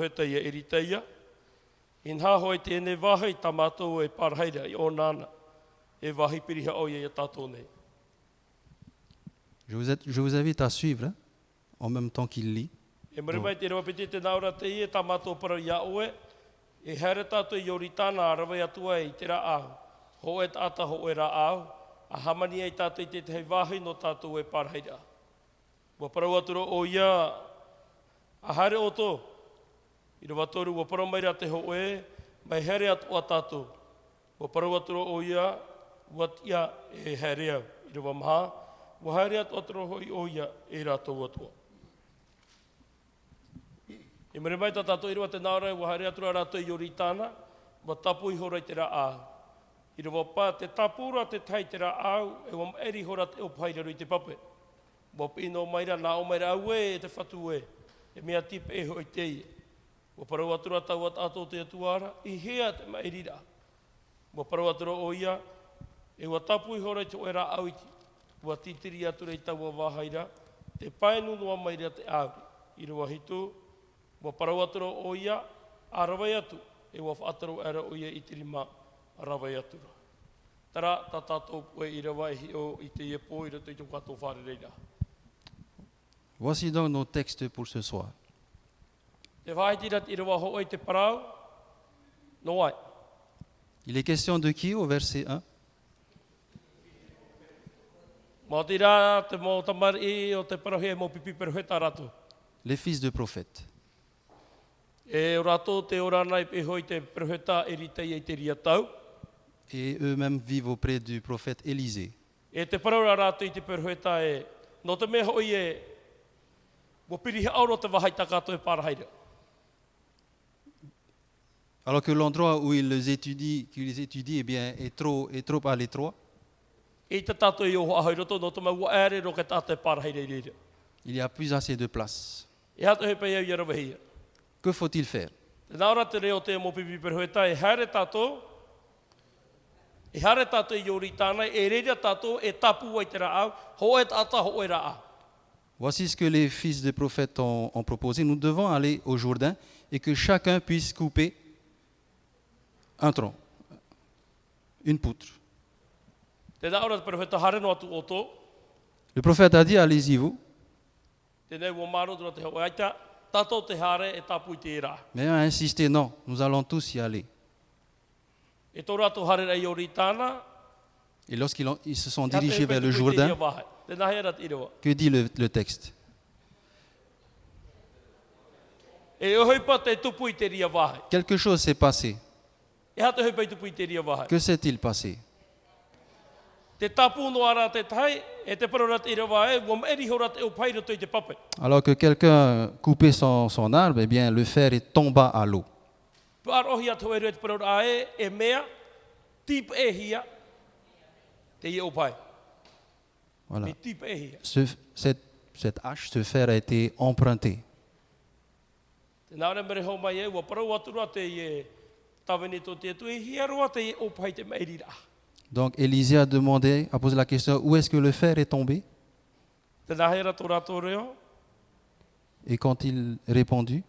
Hetaia iritaia. Inha hoi tēnei wahi tamatou e parhaira I o nāna. E wahi piriha o ia tātou nei. Je vous invite à suivre hein, en même temps qu'il lit. E mere mai te rewa pete te naura te ie tamatou para ia oe. E here tātou I ori tāna arawai atua I te ra ahu. Ho e tāta ho e ra ahu. A hamani ai tātou I te hei wahi no tātou e parhaira. Wa parau aturo o ia a hare o tō. I rewa toru wa parau mai ra te ho e. Mai here atu a tātou. Wa parau aturo o ia. Wat ia e here au. I rewa maha. Wa here atu aturo hoi o ia e rātou atua. I mere mai tā tātou I rewa te nārai. Wa here atu rātou I ori tāna. Wa tapu I hora I te ra ahu. I rewa pā te tapura te tai te ra ahu. E wa eri hora te opaira rui te pape. Wa pino maira nā o maira au e te whatu e. E mea tipe e hoi te ie. Wa parau atura tau at ato te atuara. I hea te mairira. Wa parau atura o ia. E wa tapu I hora I te oera au iti. Wa titiri atura I taua wahaira. Te paenu noa maira te auri. I rewa hitu. Wa parau atura o ia. A rawai atu. E wa whaataro era o ia I tirima. A rawai atura. Tara, tā tātou koe I rewa hi o I te iepo I rato I te kato whare reira. Voici donc nos textes pour ce soir. Te whaitirat I rewa ho I te parau. No ai. Il est question de qui au verset 1? Mā te rā te mō tamari o te parahi mō pipi peroheta rato. Les fils de prophètes. E o rato te ora nei pe hoi te peroheta e ritei e te ria tau. Et eux-mêmes vivent auprès du prophète Élisée. E te paraura rato I te peroheta e no te mea hoi e mo pirihi auro te wahai takato e parahaira. Alors que l'endroit où qu'ils étudient eh bien, est trop à l'étroit, E te tato I oho ahoi roto no te maua ere ro ke tato e parahaira I rira. il n'y a plus assez de place. E hato he pei au I arawahia. Que faut-il faire? Te naura te reo te mo pipi peroheta e haere tato. E haere tato I ori tāna e reira tato e tapu ai te raau. Ho e tata ho e raau. Voici ce que les fils des prophètes ont proposé. Nous devons aller au Jourdain et que chacun puisse couper un tronc, une poutre. Te naura te peroheta hare no atu o tō. Le prophète a dit, allez-y vous. Tēnei wā maro tura te hau aita, tato te hare e tapu I te rā. Mais il a insisté, non, nous allons tous y aller. E tō rātou hare rei ori tāna, Et lorsqu'ils se sont e hata dirigés he vers pei le tupu I te Jourdain, ria wahai. Tēnā hea rat irawa. que dit le texte? E ohoi pa te tupu I te ria wahai. Quelque chose s'est passé. E hata hoi pei tupu I te ria wahai. Que s'est-il passé? Te tapu no ara te tai, e te paro rat irawa e, wam eri ho rat e o pai rato I te pape. Alors que quelqu'un coupait son arbre, eh bien, le fer tomba à l'eau. Pār ohi atu e reo te paro rā e mea, tip e hia, te I o pai. Voilà. Me tip e hia. Cette hache, ce fer a été emprunté. Te nāre mere hau mai e, wa parau atu rā te I e tawene to te atu e hia roa te I o pai te meiri rā. Donc Élisée a posé la question, où est-ce que le fer est tombé? Te nāhera tō rātou reo, Et quand il répondu,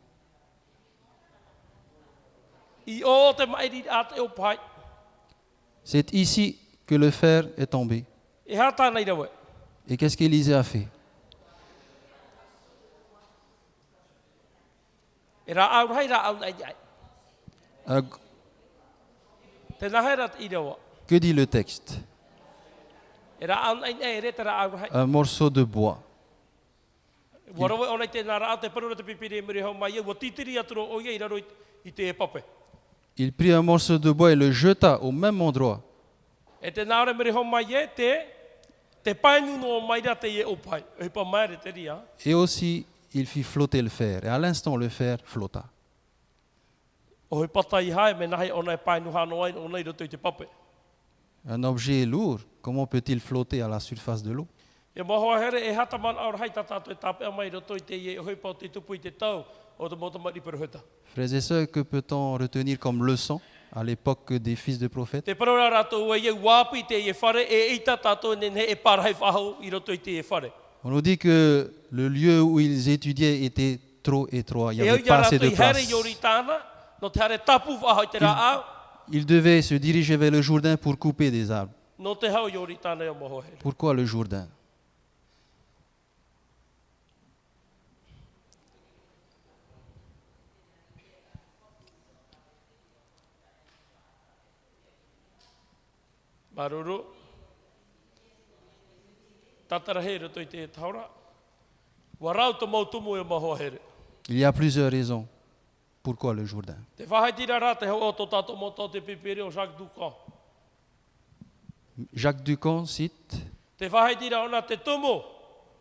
I o te mairi rā te o pai. c'est ici que le fer est tombé. E hā tānei rawe. Et qu'est-ce qu'Élisée a fait? E rā au hei rā au nei ai. Euh, Te nāhera te irawa. Que dit le texte? E rā au nei nei re te rā au hei. Un morceau de bois. Warawe o nei te nā rā te parura te pipiri e muri hau mai e, wa titiri aturo o ia I raro I te e pape. Il prit un morceau de bois et le jeta au même endroit. E te nāre muri hau mai e te painu no mai rā te e o pai. E pa maere te ria. Et aussi, il fit flotter le fer. Et à l'instant, le fer flotta. O he pata I hae me nahi o nei painu hano ai o nei roto I te pape. Un objet lourd, comment peut-il flotter à la surface de l'eau? E mahoa here e hata man aur hai tatato e tape a mai roto I te e hoi pao te tupu I te tau o te mota mari peroheta. Frères et sœurs, que peut-on retenir comme leçon à l'époque des fils de prophètes? Te parora rātou e wāpi te e whare e ita tātou nene e parahai whahau I roto I te e whare. On nous dit que le lieu où ils étudiaient était trop étroit, il n'y E avait au pas ia assez de rato i here place. yori tāna, no te hare tapu whahoi te rā au, Il devait se diriger vers le Jourdain pour couper des arbres. no te hau yori tāna e o moho here. Pourquoi le Jourdain? Maruru, tatara here toi te taura, warau te mautumu e o moho here. Il y a plusieurs raisons. Pourquoi le Jourdain? Te whahai tira rā te hau o tō tātou moto te pipiri o Jacques Ducamp. Jacques Ducamp cite, Te whahai tira ona te tumu,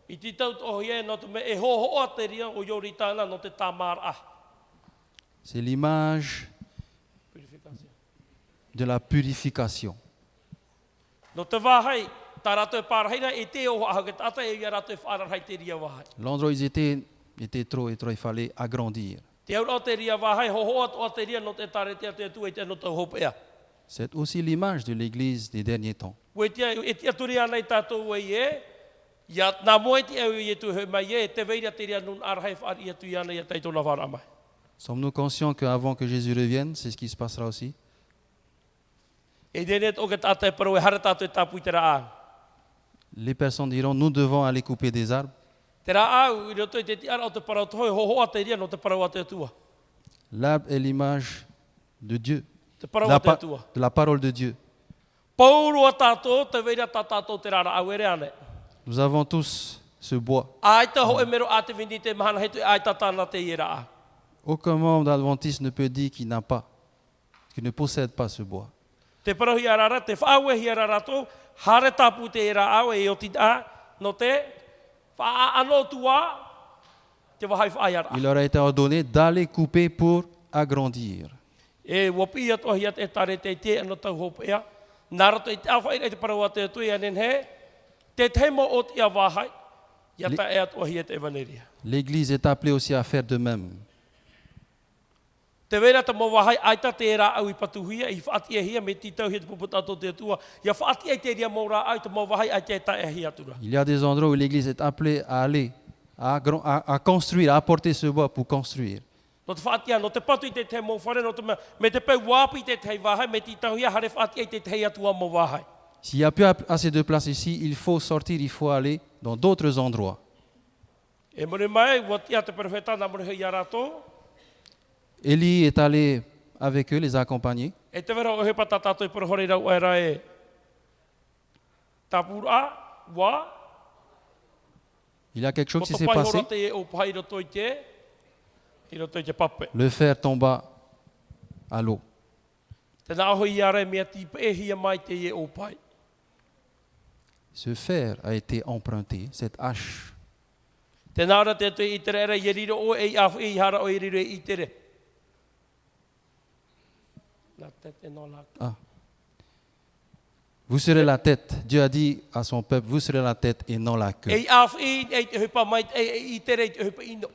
i ti tau tohi e no te me e hoho a te ria o yori tāna no te tamara. c'est l'image Purification. de la purification. No te wahai, tā rato e pārheira e te o ahau ke tata e ia rato e whārahai te ria wahai. L'endroit où ils était trop étroit, il fallait agrandir. Te aura o te ria wahai, hoho atu a te ria no te taretea te atu e te no te hopea. C'est aussi l'image de l'Église des derniers temps. Ue tia, e tia turi anai tātou e e, ia nā moe te au i e tu he mai e, te veira te ria nun arhai whaari i atu i ana i a teitona whara mai. Sommes-nous conscients qu'avant que Jésus revienne, c'est ce qui se passera aussi? E dene o ke tata e parau e hara tātou e tāpui te rā au. Les personnes diront, nous devons aller couper des arbres. Te rā au, i roto i te tiara o te parau toi, hoho a te ria no te parau a te atua. L'arbre est l'image de Dieu, Te parau a te atua. de la parole de Dieu. Pauro a tātou, te veira tā tātou te rara au ere ane. Nous avons tous ce bois. Ai ta ho e mero a te vindi te mahana hetu, ai ta tāna te i rā. Aucun membre adventiste ne peut dire qu'il n'a pas, qu'il ne possède pas ce bois. Te parahi a rara, te whaaue hi a rara tō, hare tāpu te i rā au e o ti a, no te wha anō tua, te wahai whaai ara. Il leur a été ordonné d'aller couper pour agrandir. E wapi atu ahi at e tare te te ano tau hopea, nā rato i te awhai e te parau a te atu i anen he, te teimo o te a wahai, ia ta e atu ahi at e vaneria. L'Église est appelée aussi à faire de même. Te vera ta mo wahai aita te rā au I patuhia, I whaati e hia me ti tau he te puputato te atua, ia whaati e te ria mo rā au te mo wahai ai te ta e hi atura. Il y a des endroits où l'Église est appelée à aller, à construire, à apporter ce bois pour construire. No te whaati no te patu I te te mo whare, no te me te pau wapi te tei wahai, me ti tau hia hare whaati e te tei atua mo wahai. S'il n'y a plus assez de place ici, il faut sortir, il faut aller dans d'autres endroits. E mone mai, watia te perfeta na mone hei arato, Élie est allé avec eux, les accompagner. e te vera o he patatato I perhore rau era e tapura, wa, Il y a quelque chose mo qui te s'est pai passé. hora te e o pai roto I te pape. Le fer tomba à l'eau. Te nā hoi ara mea tipa e hia mai te e o pai. Ce fer a été emprunté, cette hache. Te nāra te atu I tere era I riro o e afu I hara o I riro I tere. Nā te te no laka. Ah. Vous serez la tête. Dieu a dit à son peuple, vous serez la tête et non la queue. E afu I e te hupa mai I tere I te hupa ino.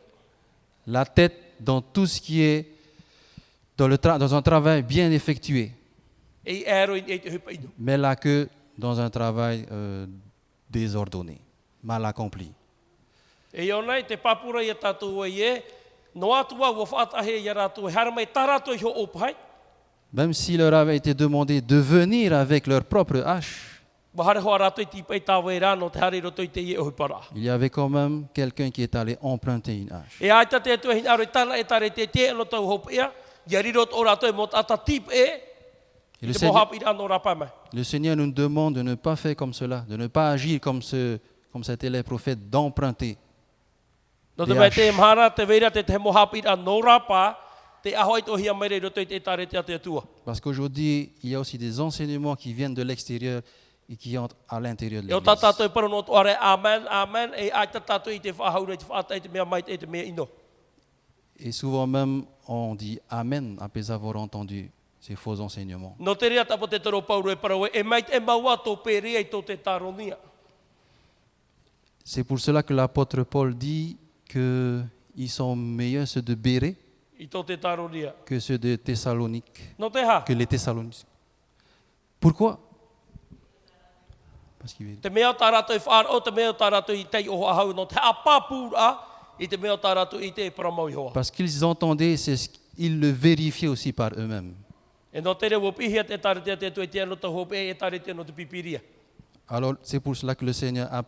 La tête dans tout ce qui est dans un travail bien effectué, E ero I te hupa ino. mais la queue dans un travail désordonné, mal accompli. E ona I te papura I a tātou e e, no atua ua whaatahe I a rātou, hara mai tā rātou I ho o pai, Même s'il leur avait été demandé de venir avec leur propre hache, wa hare hoa rātou I tipa I tāwe rā no te hare roto I te e o hupara. il y avait quand même quelqu'un qui est allé emprunter une hache. E aita te atu e hina aro I tāna e tare te te no tau hopea, ia riro o rātou e mo tata tip e, Et I te mohapi rā no rapa mai. le Seigneur nous demande de ne pas faire comme cela, de ne pas agir comme cet élève prophète, d'emprunter. No te Te mai ash. te mhara, te veira te te mohapi rā no rapa, te ahoi to hia mai roto I te tare te atu atua. Parce qu'aujourd'hui, il y a aussi des enseignements qui viennent de l'extérieur et qui entrent à l'intérieur de E o l'Église. tātou e paru no toare, amen, amen, e aita tātou I te whahaura, I te whaatai te mea mai, te mea ino. Et souvent même, on dit Amen après avoir entendu ces faux enseignements. No te rea tapo te toro pauru e parau e mai te maua tō pērea I tō te taronia. C'est pour cela que l'apôtre Paul dit qu'ils sont meilleurs ceux de Bérée I tō te taronia. que ceux de Thessalonique, No te ha, que les Thessaloniciens. Pourquoi? Parce qu'il te mea tā rātou I whaaro, te mea tā rātou I tei oho ahau, no te apapura, I te mea o tā rātou i te paramau i hoa. Parce qu'ils entendaient, ils le vérifiaient aussi par eux-mêmes. E no te rewa pihia te taritea te tue te ano te hope e taritea no te pipiria. Alors c'est pour cela que le Seigneur a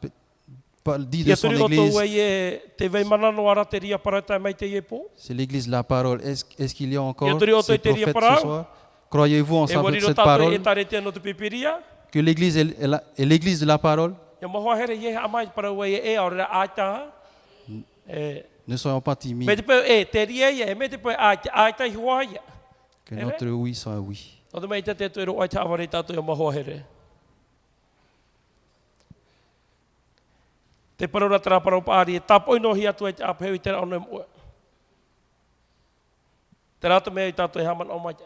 dit de Ia son turi o tō Église, e te vei manano ara te ria parata mai te ie pō. c'est l'Église de la parole. Est-ce qu'il y a encore Ia turi o ces tō te ria prophètes parau. ce soir? Croyez-vous en E wariro cette tātou e parole? taritea no te pipiria. Que l'Église est l'Église de la parole? Ia mahoa here ie amai parau e aore aita. Ne soyons pas Me timides, te pēo e te ria ia, me te pēo aita i hoa ia. que notre oui soit un oui. O te mei te te tuero ai te awari tātou ia mahoa here. Te parura tera parau paari e tapo ino hi atu e te apeheu i tera ono e mua. Te rata mea i tātou e haman o mai te.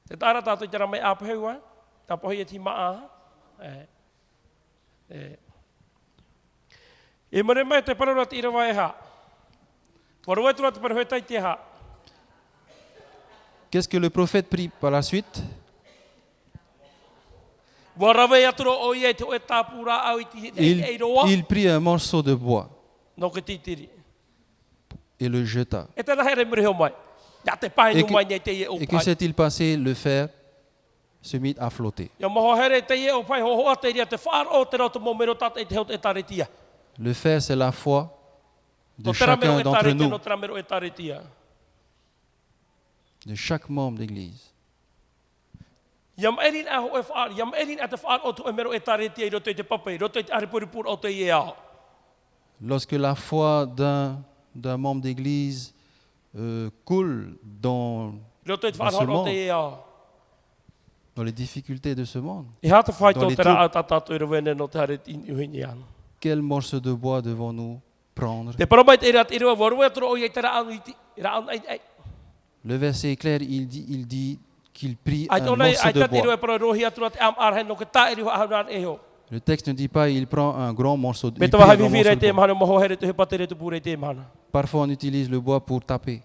Te tāra tātou i tera mai apeheu ai, tapo hi e ti maa. E mare mai te parura te irawa e ha. Waru e tura te paruhetai te ha. Qu'est-ce que le prophète prie par la suite? Warawe atura o ia te oe tāpura au i ti e roa. Il prit un morceau de bois No ke titiri. et le jeta. E tēnā here mire heo mai. Ia te pahe Et nu mai nei te ie o que pai. s'est-il passé? Le fer se mit à flotter. Ia maho here te ie o pai ho hoa te ria te whaaro te rau te momero tata i te heo te taretia. Le fer, c'est la foi de No tera mero chacun e d'entre taretia, nous, no tera mero e taretia. de chaque membre d'Église. Ia maerin a ho e whaaro, ia maerin a te whaaro o tu e mero e taretia i roto i te papai, roto i te aripuripur o te ie ao. Lorsque la foi d'un membre d'Église coule Roto i te dans ce whaaro o te monde, ie ao. dans les difficultés de ce monde, I hata whai Dans tō les tera trous. a tātou i rewene no te hare uhingi anu. quel morceau de bois devons-nous prendre? Te paramai te ira te ira waru e toro o iei tera anu i ti, ira anu ai. Le verset est clair, il dit qu'il prit Ai un tōna morceau ai de tati iro bois. e para rohi atura te am arhe no ke tā iri hoa haunan e ho. Le texte ne dit pas il prend un grand morceau de Me il te prit un waha grand vivire morceau te de bois. mahana moho here te he patere te pure te mahana. Parfois on utilise le bois pour taper.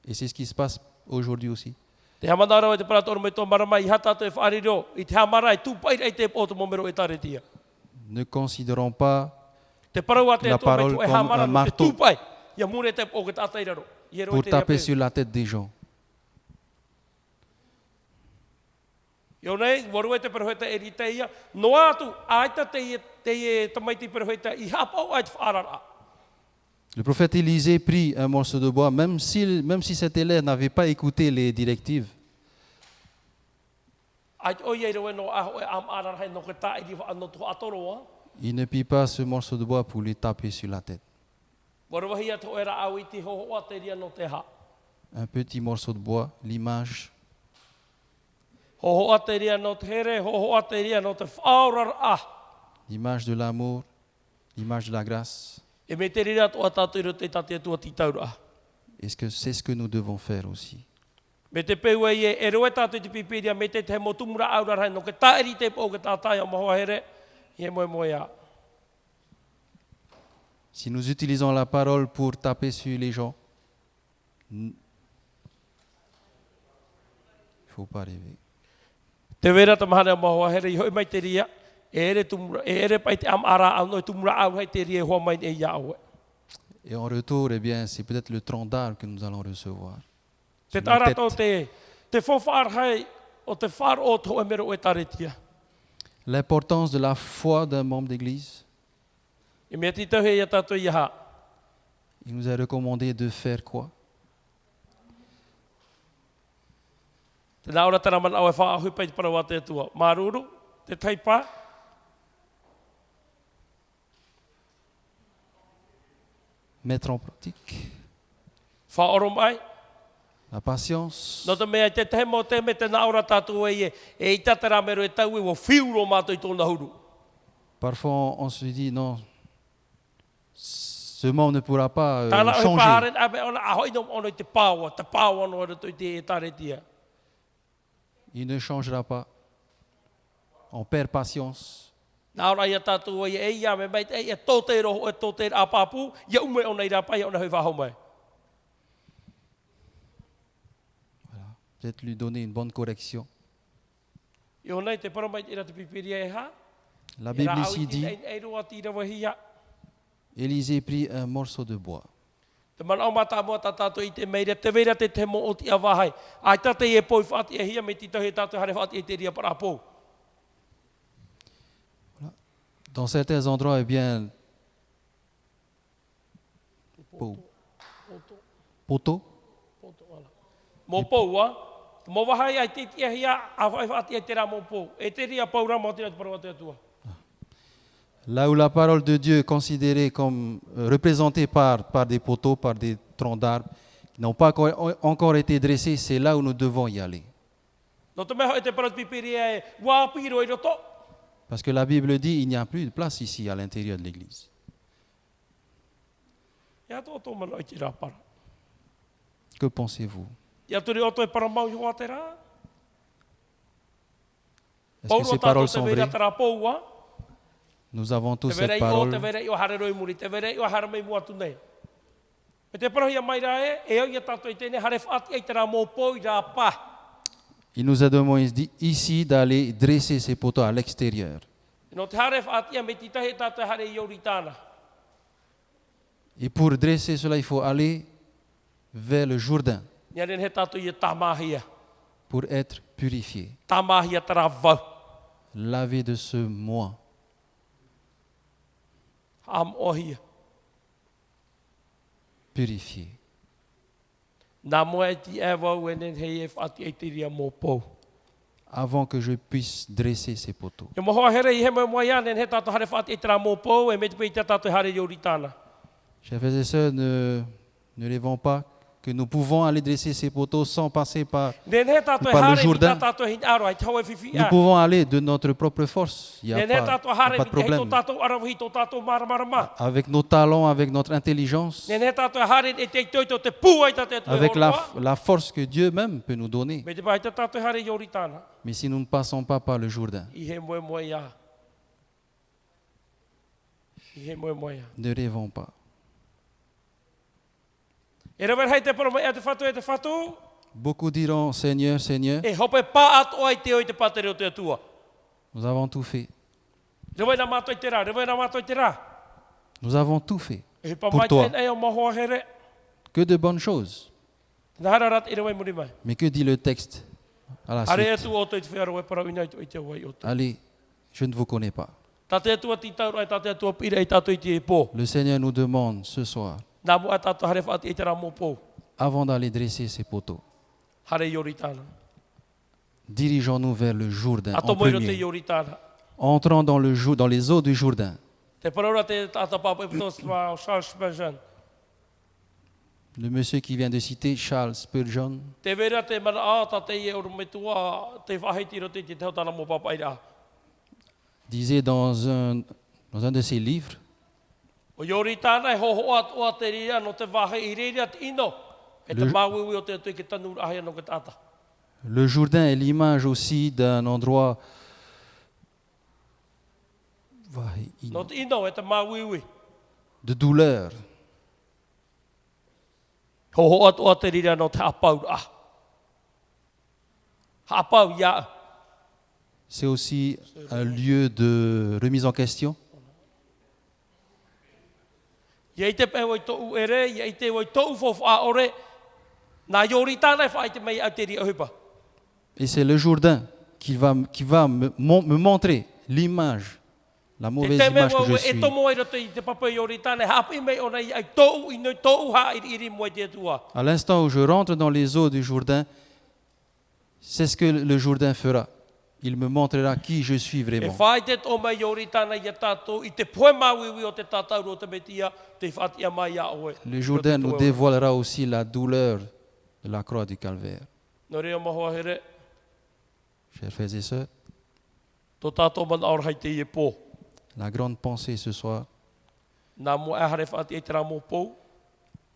Et c'est ce qui se passe aujourd'hui aussi. Te hamanara o te paratoro me tō marama i hata te whaariro, i te hamara i tūpai rei te o te momero e taretia. Ne considérons pas Te parau a te La atua me parole tō e comme hamara un no te marteau. tūpai. Ia mure te o ke tātai raro. I hero i pour te taper rea sur la tête des gens. Io nei, waru e te peroheta e rita ia, no atu, aita te ie tamaiti peroheta i hapa o ai te whaarara. Le prophète Élisée prit un morceau de bois, même si cet élève n'avait pas écouté les directives. Ai o iei roe no aho e am arara hei no ke tā iri wha anō tuha atoroa. Il ne prit pas ce morceau de bois pour lui taper sur la tête. Waru wahi atu o era au i te hoho a te ria no te ha. Un petit morceau de bois, l'image Hoho a te ria no te here, hoho a te ria no te whaorara a. l'image de l'amour, l'image de la grâce. E me te rira atu a tātou i roto i tate atua ti taura. Est-ce que c'est ce que nous devons faire aussi? Me te peu e roe tātou i te pipiria, me te he motumura aurara hei no ke tā iri te po ke tātai a mahoa here, i he moe moe a. Si nous utilisons la parole pour taper sur les gens, il ne faut pas rêver. Te wera ta mahana mahoa here, i hoi mai te ria, e ere pai te am ara au no tumura au hei te ria hoa mai e ia au. Et en retour, eh bien, c'est peut-être le tronc d'arbre que nous allons recevoir. Te Sur nos tara tō têtes. te whawhar hei o te whar o tō e mero e taretia. L'importance de la foi d'un membre d'église. I mea titau hei a tātou i ha. Il nous est recommandé de faire quoi? Te naura tara man au e wha ahui pai para wate atua. Maruru, te taipa. Mettre en pratique Wha oro mai. la patience. No te mea te te mo te me te naura tātou e i tatara mero e tau e wo whiuro mātou i tōna huru. Parfois, on se dit non, ce membre ne pourra pas Tāna oi changer. pāren abe ona ahoi no ono i te pāwa no ora to i te e taretia. Il ne changera pas. On perd patience. Nā ora ia tātou e ia me mai e tō te roho e tō te apāpū, ia ume ona i rapai ona hui whahau mai. Peut-être lui donner une bonne correction. I o nei te paramai i ra te pipiria e ha. La Bible ici dit, Élisée prit un morceau de bois. Te mana o mata mo tātou I te meire, te vera te te mo o ti awahai. Ai tate e poi whaati e hia me tito he tātou hare whaati e te ria para pō. Dans certains endroits, eh bien, poteau, Mō pō a, mō wahai ai te tia hia, a whaati e te rā mō pō. E te ria pō rā mō te atu para te atua. là où la parole de Dieu est considérée comme représentée par des poteaux, par des troncs d'arbres qui n'ont pas encore été dressés, c'est là où nous devons y aller. No te meho e te parot pipiri e, wā piro I roto. Parce que la Bible dit il n'y a plus de place ici à l'intérieur de l'église. Ia tō tō mana I te rā para. Que pensez-vous? Ia turi o toi para mau I hoa te rā. Est-ce que ces paroles sont vraies? Te rā pō a. Nous avons tous Te vera cette I o, te parole. vera I o hare roi muri, te vera I o hare mai mua tu nei. Me te parohia mai rā e au ia tātou I tēne hare whaati ei te rā mō pō I rā pā. Il nous a demandé ici d'aller dresser ces poteaux à l'extérieur. No te hare whaati me titahe tātou hare I ori tāna. Et pour dresser cela, il faut aller vers le Jourdain Nia ren he tātou I tamahia. pour être purifié, Tamahia te rā vau. lavé de ce moi. Am ohia. Purifié. Nā moa e ti e wau e nen hei e whaati ei te ria mō pō. Avant que je puisse dresser ces poteaux. E mohoa here I he moe moa ia, nen he tātou hare whaati ei te rā mō pō, e me te pei te tātou hare I ori tāna. Chers frères et sœurs, ne rêvons pas que nous pouvons aller dresser ces poteaux sans passer par... Nen he tātou Par le hare I Jourdain. tā tātou hin aro, ai te hau e whiwhi Nous a. pouvons aller de notre propre force. Il n'y Nen a he pas, tātou il y a hare pas de I hei tō problème. tātou arawahi tō tātou maramarama. Avec nos talents, avec notre intelligence, Nen he tātou hare e te toito te pū ai tā te atu e avec horoa. la force que Dieu même peut nous donner. Me te pai te tātou hare I ori tāna. Mais si nous ne passons pas par le Jourdain, I he moe moe ia. I he moe moe ia. ne rêvons pas. E rewer hei te paroma e te whatu e te whatu. Beaucoup diront, Seigneur, Seigneur, E hope pā atu ai te oi te patere o te atua. nous avons tout fait. Rewai nā mātoi te rā, rewai nā mātoi te rā. Nous avon tout fait. E pa Pour mai toi. te e o mahoa here. Que de bonnes choses. Nā hara rat i rewai muri mai. Mais que dit le texte à la Hare suite? atu o toi te whiaro e parau inai tu i te wai o tu. Allez, je ne vous connais pas. Tate atua ti tauru ai tate atua pira i tātou i te e pō. Le Seigneur nous demande ce soir, Nā mua tātou hare whaati i te rā mō pō. avant d'aller dresser ces poteaux, Hare i ori tāna. dirigeons-nous vers le Jourdain Ato en moiro te i premier. ori tāna. Entrons dans les eaux du Jourdain. Te paraura te tātou pāpa i putos mā Charles Spurgeon. Le monsieur qui vient de citer, Charles Spurgeon, Te vera te mana āta te i e oro me tua te whaheitiro te te tāna mō pāpa i rā. disait dans un de ses livres, O iori tāna e hoho atua te ria no te wahe i reira te ino. E te Le- māwiwi o te atu i ke tanu ahia no ke tāta. le Jourdain est l'image aussi d'un endroit No te ino e te māwiwi. de douleur. Hoho atua te ria no te apau a. Apau ia. C'est aussi un lieu de remise en question. Ia i te peho i tōu ere, ia i te oi tōu fofu a ore. Nā iori tāna e whaai te mei au te ria hupa. Et c'est le Jourdain qui va me montrer l'image, la Te mauvaise te mea image que je wau e suis. tomo i roto i te papa iori tāna. Hapi mei ona i au tōu i noi tōu ha iri moe te atua. À l'instant où je rentre dans les eaux du Jourdain, c'est ce que le Jourdain fera. Il me montrera qui je suis E vraiment. whai te tō mai iori tāna i a tātou, i te poe māwiwi o te tātauru o te metia, te whatia mai a oe. Le Jourdain nous dévoilera aussi la douleur de la croix du Calvaire. No reo mahoa here, Chers frères et sœurs, tō tātou mana aur hei te i e pō. la grande pensée ce soir, Nā mua e hare whaati e te rā mō pō,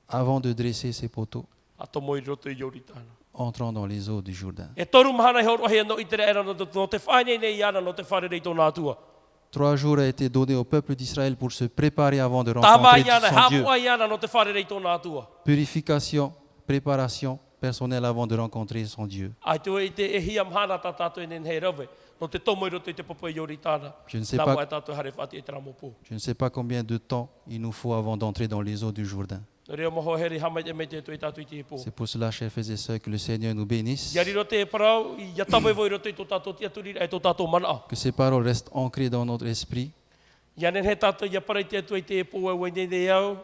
avant de dresser ces poteaux, a tō moi roto i iori tāna. entrons dans les eaux du Jourdain. E toru mahana he orohia no i tere era no te whaine nei ana no te whare rei tō nātua. 3 jours a été donné au peuple d'Israël pour se préparer avant de Tā rencontrer mai ana, son Dieu. hapua i ana no te whare rei tō nātua. Purification, préparation personnelle avant de rencontrer son Dieu. Ai tu i te e hia mhana tā tātou enen hei rawe. No te tomo i roto i te papa i Yoritana. Je ne sais Nā pas- moa e tātou hare whati e te ramo pō. Je ne sais pas combien de temps il nous faut avant d'entrer dans les eaux du Jourdain. No reo moho heri hamai e me te tu i tātou i te pō. C'est pour cela, chers frères et sœurs, que le Seigneur nous bénisse, Ia riro te e parau, i ia tawe voi roto i tō tātou tia turi e tō tātou mana. que ces paroles restent ancrées dans notre esprit, Ia nen he tātou ia parai te atu i te pō e wai nei au.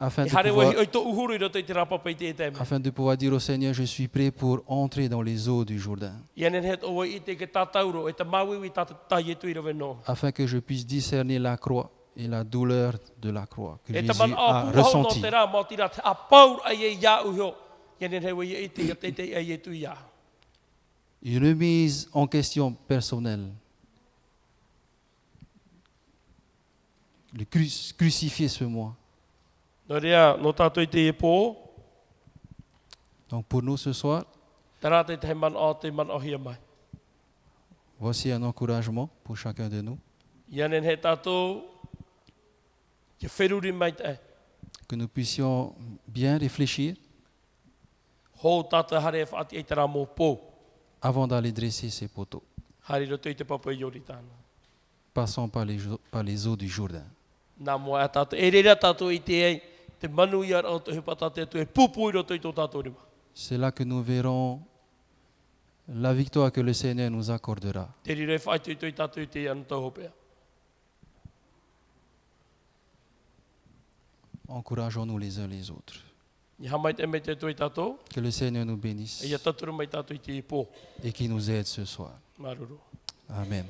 afin I de, hare wai pouvoir, oi tō uhuru i roto i te rapapa i te e tēme. afin de pouvoir dire au Seigneur, je suis prêt pour entrer dans les eaux du Jourdain, Ia nen he tō wai i te ke tātauro, e te maui i tātou tai e tui rawe no. afin que je puisse discerner la croix et la douleur de la croix que E te Jésus man a a pūhau no ressenti. te rā, mō tira te a paur ai e ia uho. Ia nen he wai i te ia te te ai e tui ia. Une remise en question personnelle. Le crucifier ce moi. No rea, no tātou i te e pō, Donc pour nous ce soir, te rā te he man o te man o hia mai. voici un encouragement pour chacun de nous, Ia nen he tātou, ia wheruri mai te e. que nous puissions bien réfléchir Hou tātou hare e whaati e te rā mō pō. avant d'aller dresser ces poteaux. Hari roto i te papa i Yoritana. Passons par les eaux du Jourdain. Nā mua a tātou, e reira tātou i te ei, te manu i ara o te hupata te atu, e pupu i roto i tō tātou rima. C'est là que nous verrons la victoire que le Seigneur nous accordera. Te rire e whaitu i tō i tātou i te anu tau hopea. Encourageons-nous les uns les autres. Ni hamai te me te tō i tātou, Que le Seigneur nous bénisse e ia taturu mai tātou i te i pō. et qu'il nous aide ce soir. Maruru. Amen.